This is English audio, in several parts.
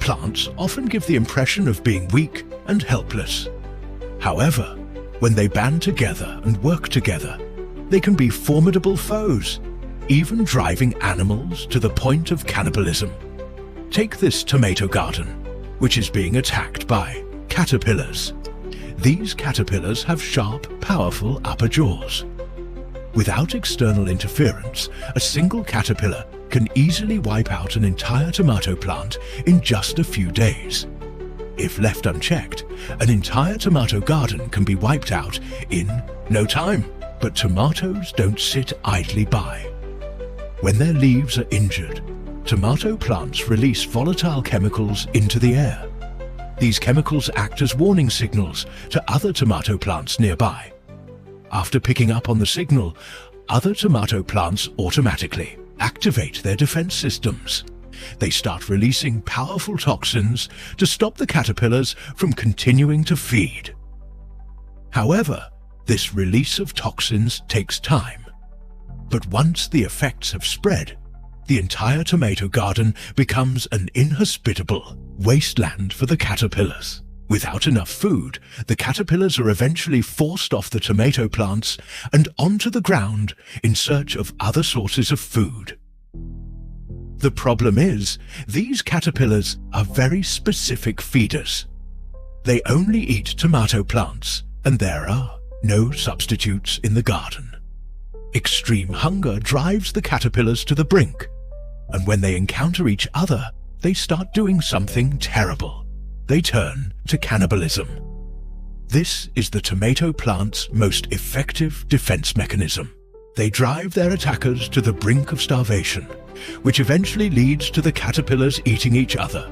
plants often give the impression of being weak and helpless. However, when they band together and work together, they can be formidable foes, even driving animals to the point of cannibalism. Take this tomato garden, which is being attacked by caterpillars. These caterpillars have sharp, powerful upper jaws. Without external interference, a single caterpillar can easily wipe out an entire tomato plant in just a few days. If left unchecked, an entire tomato garden can be wiped out in no time. But tomatoes don't sit idly by. When their leaves are injured, tomato plants release volatile chemicals into the air. These chemicals act as warning signals to other tomato plants nearby. After picking up on the signal, other tomato plants automatically activate their defense systems. They start releasing powerful toxins to stop the caterpillars from continuing to feed. However, this release of toxins takes time. But once the effects have spread, the entire tomato garden becomes an inhospitable wasteland for the caterpillars. Without enough food, the caterpillars are eventually forced off the tomato plants and onto the ground in search of other sources of food. The problem is, these caterpillars are very specific feeders. They only eat tomato plants, and there are no substitutes in the garden. Extreme hunger drives the caterpillars to the brink, and when they encounter each other, they start doing something terrible. They turn to cannibalism. This is the tomato plant's most effective defense mechanism. They drive their attackers to the brink of starvation, which eventually leads to the caterpillars eating each other.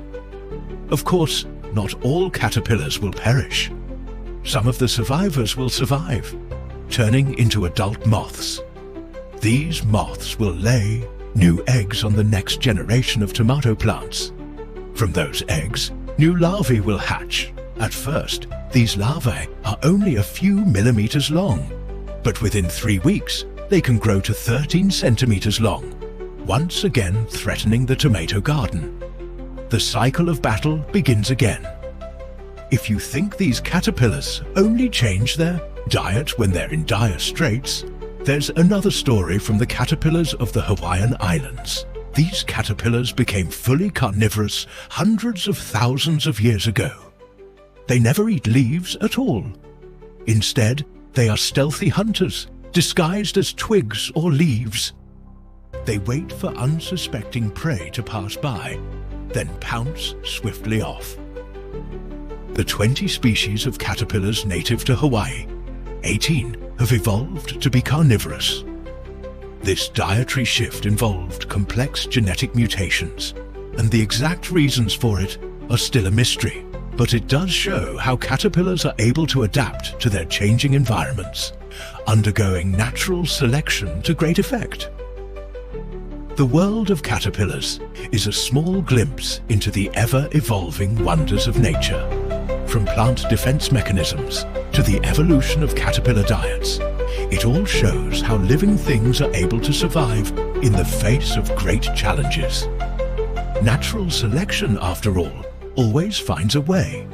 Of course, not all caterpillars will perish. Some of the survivors will survive, turning into adult moths. These moths will lay new eggs on the next generation of tomato plants. From those eggs, new larvae will hatch. At first, these larvae are only a few millimeters long, but within 3 weeks, they can grow to 13 centimeters long, once again threatening the tomato garden. The cycle of battle begins again. If you think these caterpillars only change their diet when they're in dire straits, there's another story from the caterpillars of the Hawaiian Islands. These caterpillars became fully carnivorous hundreds of thousands of years ago. They never eat leaves at all. Instead, they are stealthy hunters, disguised as twigs or leaves. They wait for unsuspecting prey to pass by, then pounce swiftly off. The 20 species of caterpillars native to Hawaii, 18 have evolved to be carnivorous. This dietary shift involved complex genetic mutations, and the exact reasons for it are still a mystery. But it does show how caterpillars are able to adapt to their changing environments, undergoing natural selection to great effect. The world of caterpillars is a small glimpse into the ever-evolving wonders of nature. From plant defense mechanisms to the evolution of caterpillar diets, it all shows how living things are able to survive in the face of great challenges. Natural selection, after all, always finds a way.